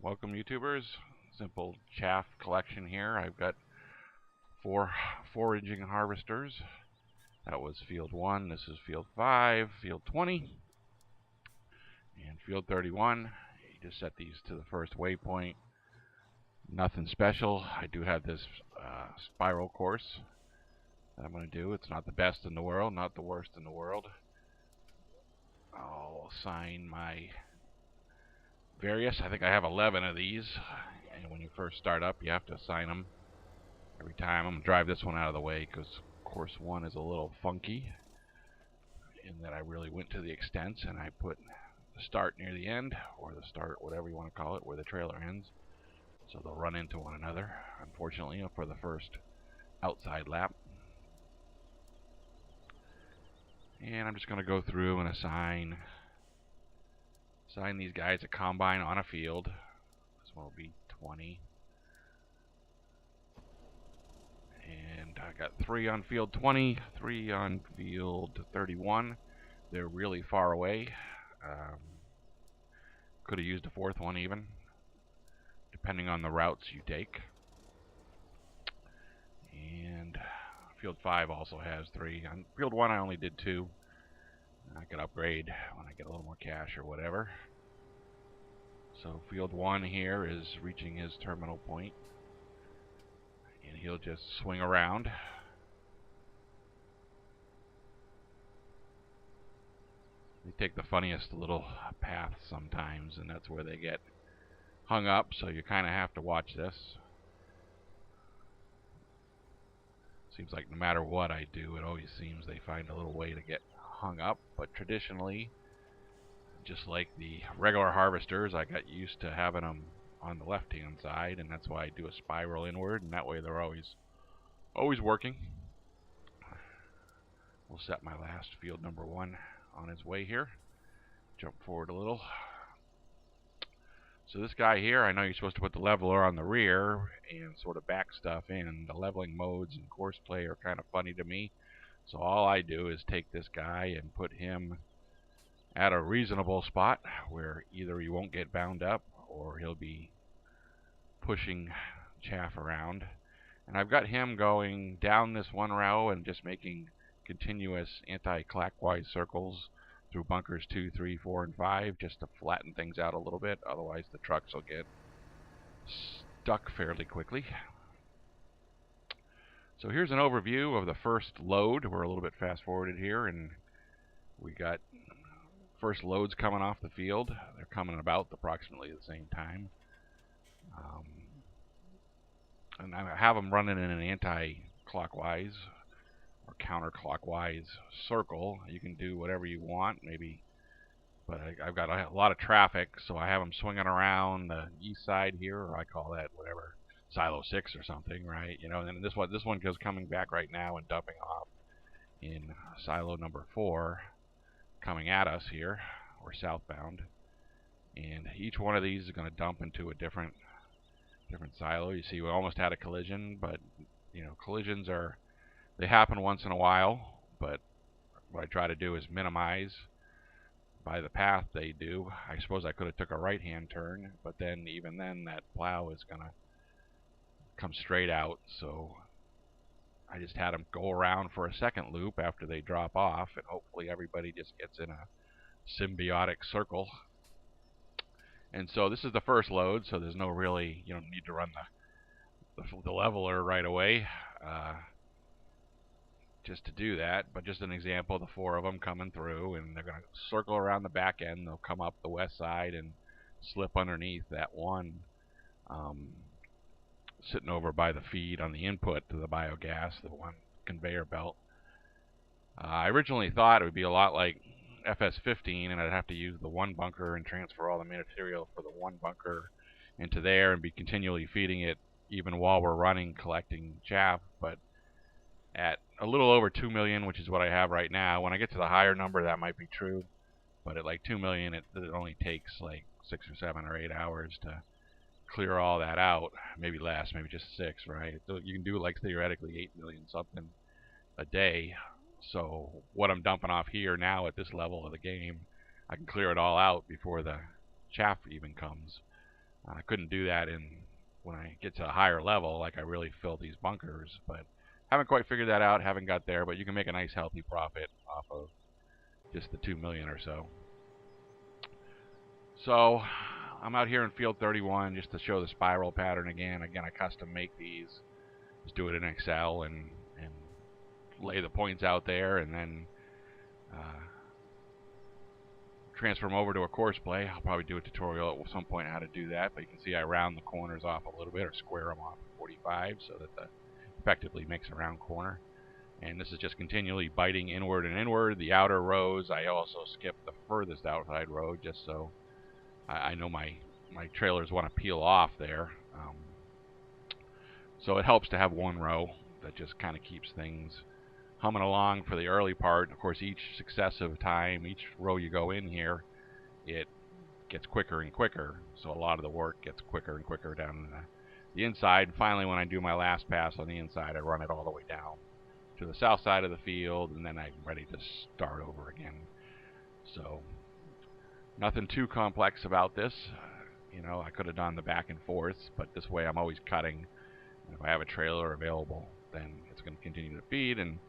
Welcome YouTubers. Simple chaff collection here. I've got 4 foraging harvesters. That was field 1. This is field 5, field 20, and field 31. You just set these to the first waypoint. Nothing special. I do have this spiral course that I'm going to do. It's not the best in the world, not the worst in the world. I'll assign my various. I think I have 11 of these, and when you first start up you have to assign them every time. I'm going to drive this one out of the way because course 1 is a little funky in that I really went to the extents and I put the start near the end, or the start, whatever you want to call it, where the trailer ends, so they'll run into one another, unfortunately, for the first outside lap. And I'm just going to go through and assign these guys a combine on a field. This one will be 20. And I got 3 on field 20, 3 on field 31. They're really far away. Could have used a 4th one even, depending on the routes you take. And field 5 also has 3. On field 1 I only did 2. I could upgrade when I get a little more cash or whatever. So field 1 here is reaching his terminal point, and he'll just swing around. They take the funniest little paths sometimes, and that's where they get hung up, so you kind of have to watch this. Seems like no matter what I do, it always seems they find a little way to get hung up, but traditionally, just like the regular harvesters, I got used to having them on the left hand side, and that's why I do a spiral inward, and that way they're always working. We'll set my last field number 1 on his way here. Jump forward a little. So this guy here, I know you're supposed to put the leveler on the rear and sort of back stuff in. The leveling modes and course play are kind of funny to me. So all I do is take this guy and put him at a reasonable spot where either he won't get bound up or he'll be pushing chaff around. And I've got him going down this one row and just making continuous anti-clockwise circles through bunkers 2, 3, 4, and 5 just to flatten things out a little bit. Otherwise the trucks will get stuck fairly quickly. So here's an overview of the first load. We're a little bit fast forwarded here, and we got first loads coming off the field. They're coming about approximately the same time. And I have them running in an anti-clockwise or counterclockwise circle. You can do whatever you want, maybe, but I've got a lot of traffic, so I have them swinging around the east side here, or I call that whatever, silo 6 or something, right? You know, and then this one goes coming back right now and dumping off in silo number 4, coming at us here. We're southbound, and each one of these is going to dump into a different silo. You see, we almost had a collision, but you know, collisions they happen once in a while, but what I try to do is minimize by the path they do. I suppose I could have took a right-hand turn, but then even then that plow is going to come straight out, so I just had them go around for a second loop after they drop off, and hopefully everybody just gets in a symbiotic circle. And so this is the first load, so there's no really, you don't need to run the leveler right away just to do that, but just an example, the 4 of them coming through, and they're going to circle around the back end. They'll come up the west side and slip underneath that one sitting over by the feed on the input to the biogas, the one conveyor belt. I originally thought it would be a lot like FS17, and I'd have to use the 1 bunker and transfer all the material for the 1 bunker into there and be continually feeding it even while we're running, collecting chaff. But at a little over 2 million, which is what I have right now, when I get to the higher number that might be true, but at like 2 million it only takes like 6 or 7 or 8 hours to clear all that out. Maybe less, maybe just 6, right? So you can do like theoretically 8 million something a day. So what I'm dumping off here now at this level of the game, I can clear it all out before the chaff even comes. I couldn't do that when I get to a higher level, like I really fill these bunkers, but haven't quite figured that out, haven't got there, but you can make a nice healthy profit off of just the 2 million or so. So I'm out here in field 31 just to show the spiral pattern again. Again, I custom make these. Just do it in Excel and lay the points out there, and then transfer them over to a course play. I'll probably do a tutorial at some point how to do that, but you can see I round the corners off a little bit, or square them off at 45 so that the effectively makes a round corner. And this is just continually biting inward and inward. The outer rows, I also skip the furthest outside row just so I know my trailers want to peel off there. So it helps to have one row that just kind of keeps things humming along for the early part. Of course, each successive time, each row you go in here, it gets quicker and quicker. So a lot of the work gets quicker and quicker down the inside. Finally, when I do my last pass on the inside, I run it all the way down to the south side of the field, and then I'm ready to start over again. So nothing too complex about this. You know, I could have done the back and forth, but this way I'm always cutting. And if I have a trailer available, then it's going to continue to feed. And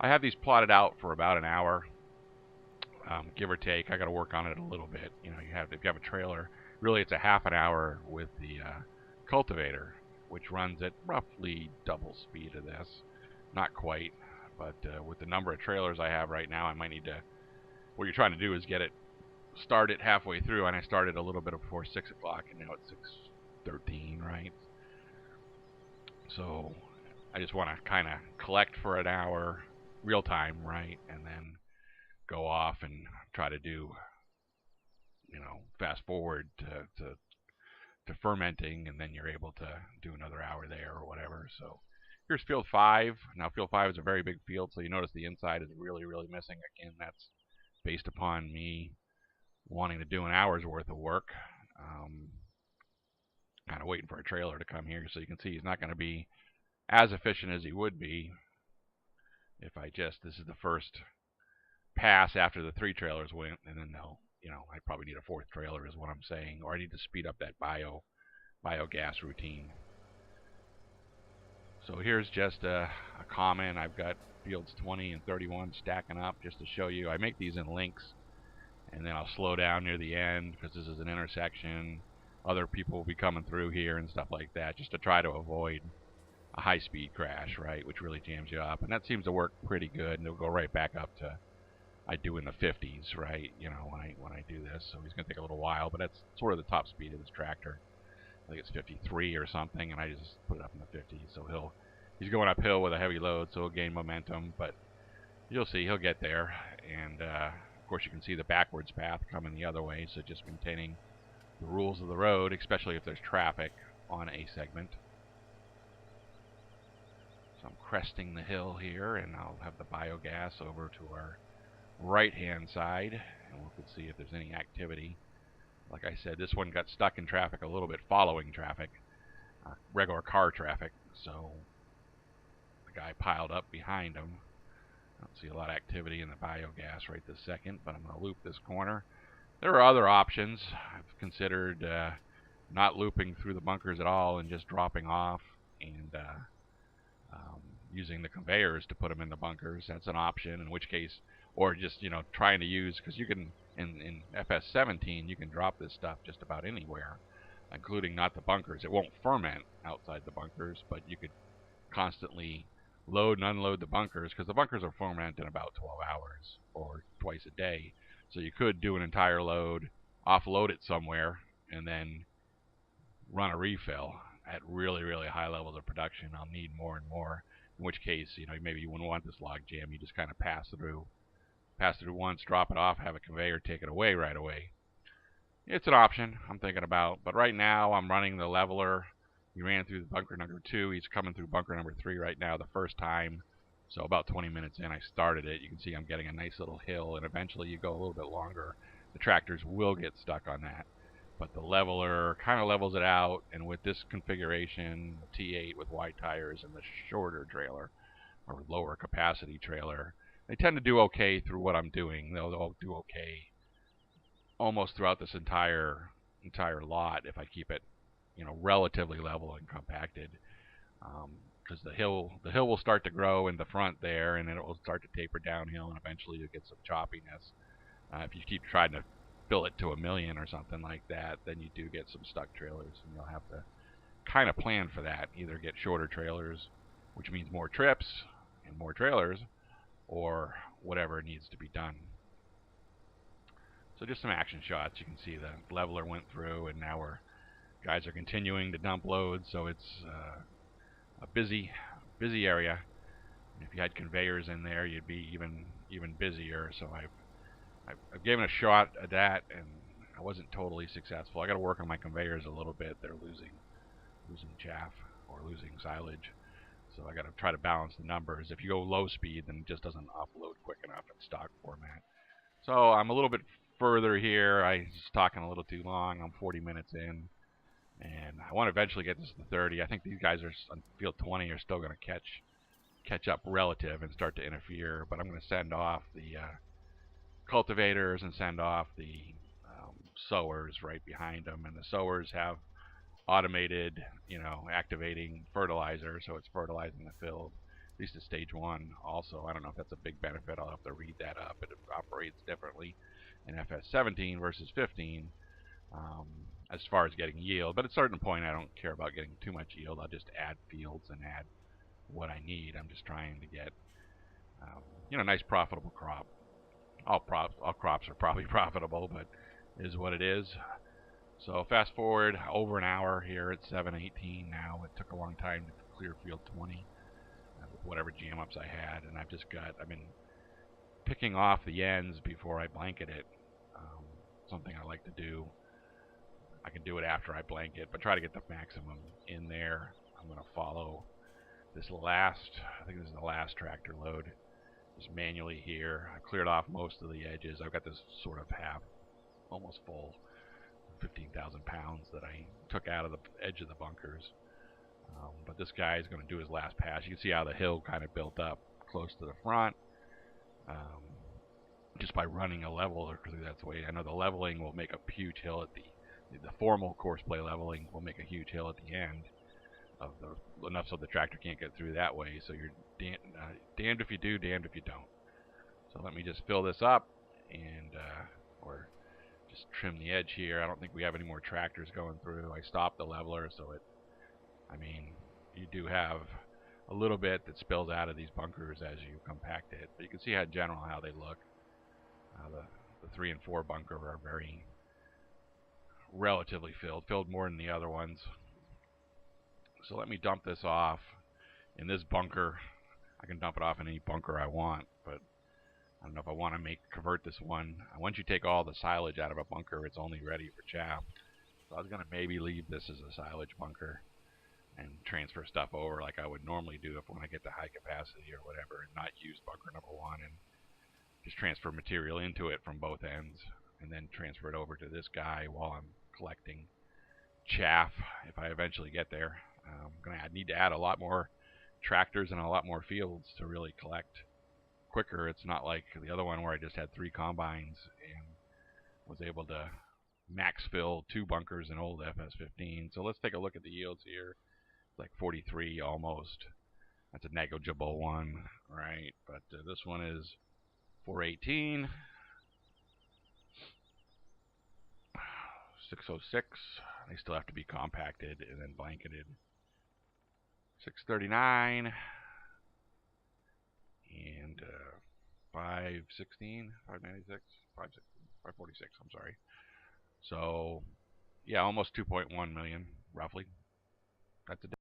I have these plotted out for about an hour, give or take. I got to work on it a little bit. You know, if you have a trailer, really it's a half an hour with the cultivator, which runs at roughly double speed of this. Not quite, but with the number of trailers I have right now, I might need to. What you're trying to do is get it started halfway through, and I started a little bit before 6 o'clock, and now it's 6:13, right? So I just want to kind of collect for an hour, real time, right, and then go off and try to do, you know, fast forward to fermenting, and then you're able to do another hour there or whatever. So here's field 5. Now field 5 is a very big field, so you notice the inside is really, really missing. Again, that's based upon me wanting to do an hour's worth of work. Kind of waiting for a trailer to come here, so you can see he's not going to be as efficient as he would be if this is the first pass after the 3 trailers went, and then they'll, you know, I probably need a 4th trailer is what I'm saying, or I need to speed up that biogas routine. So here's just a comment. I've got fields 20 and 31 stacking up just to show you. I make these in links, and then I'll slow down near the end because this is an intersection. Other people will be coming through here and stuff like that, just to try to avoid a high-speed crash, right, which really jams you up. And that seems to work pretty good, and it'll go right back up to I do in the 50s, right, you know, when I do this. So he's going to take a little while, but that's sort of the top speed of this tractor. I think it's 53 or something, and I just put it up in the 50s. So he's going uphill with a heavy load, so he'll gain momentum, but you'll see he'll get there. And of course you can see the backwards path coming the other way, so just maintaining the rules of the road, especially if there's traffic on a segment. So I'm cresting the hill here, and I'll have the biogas over to our right hand side, and we'll see if there's any activity. Like I said, this one got stuck in traffic a little bit, following traffic, regular car traffic, so the guy piled up behind him. I don't see a lot of activity in the biogas right this second, but I'm going to loop this corner. There are other options. I've considered not looping through the bunkers at all and just dropping off and using the conveyors to put them in the bunkers. That's an option, in which case, or just, you know, trying to use, because you can, in FS17, you can drop this stuff just about anywhere, including not the bunkers. It won't ferment outside the bunkers, but you could constantly load and unload the bunkers, because the bunkers are ferment in about 12 hours or twice a day. So you could do an entire load, offload it somewhere, and then run a refill at really, really high levels of production. I'll need more and more, in which case, you know, maybe you wouldn't want this log jam. You just kind of pass through once, drop it off, have a conveyor take it away right away. It's an option I'm thinking about, but right now I'm running the leveler. He ran through the bunker number 2. He's coming through bunker number 3 right now the first time. So about 20 minutes in, I started it. You can see I'm getting a nice little hill, and eventually you go a little bit longer. The tractors will get stuck on that. But the leveler kind of levels it out, and with this configuration, the T8 with wide tires and the shorter trailer, or lower capacity trailer, they tend to do okay through what I'm doing. They'll do okay almost throughout this entire lot if I keep it relatively level and compacted. Because the hill will start to grow in the front there, and then it will start to taper downhill, and eventually you'll get some choppiness. If you keep trying to fill it to 1,000,000 or something like that, then you do get some stuck trailers, and you'll have to kind of plan for that. Either get shorter trailers, which means more trips and more trailers, or whatever needs to be done. So just some action shots. You can see the leveler went through, and now guys are continuing to dump loads, so it's a busy area. If you had conveyors in there, you'd be even busier. So I've given a shot at that, and I wasn't totally successful. I got to work on my conveyors a little bit. They're losing chaff or losing silage, so I got to try to balance the numbers. If you go low speed, then it just doesn't upload quick enough in stock format. So I'm a little bit further here. I was talking a little too long. I'm 40 minutes in, and I want to eventually get this to 30. I think these guys are on field 20 are still going to catch up relative and start to interfere, but I'm going to send off the cultivators and send off the sowers right behind them. And the sowers have automated, activating fertilizer, so it's fertilizing the field, at least at stage 1. Also, I don't know if that's a big benefit. I'll have to read that up. It operates differently in FS17 versus 15 as far as getting yield. But at a certain point, I don't care about getting too much yield. I'll just add fields and add what I need. I'm just trying to get nice profitable crop. All crops are probably profitable, but it is what it is. So fast forward over an hour here at 7:18 now. It took a long time to clear field 20 with whatever jam ups I had, and I've been picking off the ends before I blanket it. Something I like to do. I can do it after I blanket, but try to get the maximum in there. I'm going to follow this I think this is the last tractor load, just manually here. I cleared off most of the edges. I've got this sort of half, almost full 15,000 pounds that I took out of the edge of the bunkers. But this guy is going to do his last pass. You can see how the hill kind of built up close to the front. Just by running a leveler, because that's the way I know the leveling will make a huge hill at the formal course play leveling will make a huge hill at the end of enough so the tractor can't get through that way. So you're damned if you do, damned if you don't. So let me just fill this up and or just trim the edge here. I don't think we have any more tractors going through. I stopped the leveler, so you do have a little bit that spills out of these bunkers as you compact it, but you can see how in general how they look. The 3 and 4 bunker are very relatively filled more than the other ones. So let me dump this off in this bunker. I can dump it off in any bunker I want, but I don't know if I want to convert this one. Once you take all the silage out of a bunker, it's only ready for chaff. So I was going to maybe leave this as a silage bunker and transfer stuff over like I would normally do when I get to high capacity or whatever, and not use bunker number 1 and just transfer material into it from both ends, and then transfer it over to this guy while I'm collecting chaff if I eventually get there. I need to add a lot more tractors and a lot more fields to really collect quicker. It's not like the other one where I just had 3 combines and was able to max fill 2 bunkers in old FS15. So let's take a look at the yields here. It's like 43 almost. That's a negligible one, right? But this one is 418, 606. They still have to be compacted and then blanketed. 639 and 516, 596, 546. I'm sorry. So yeah, almost 2.1 million roughly. That's a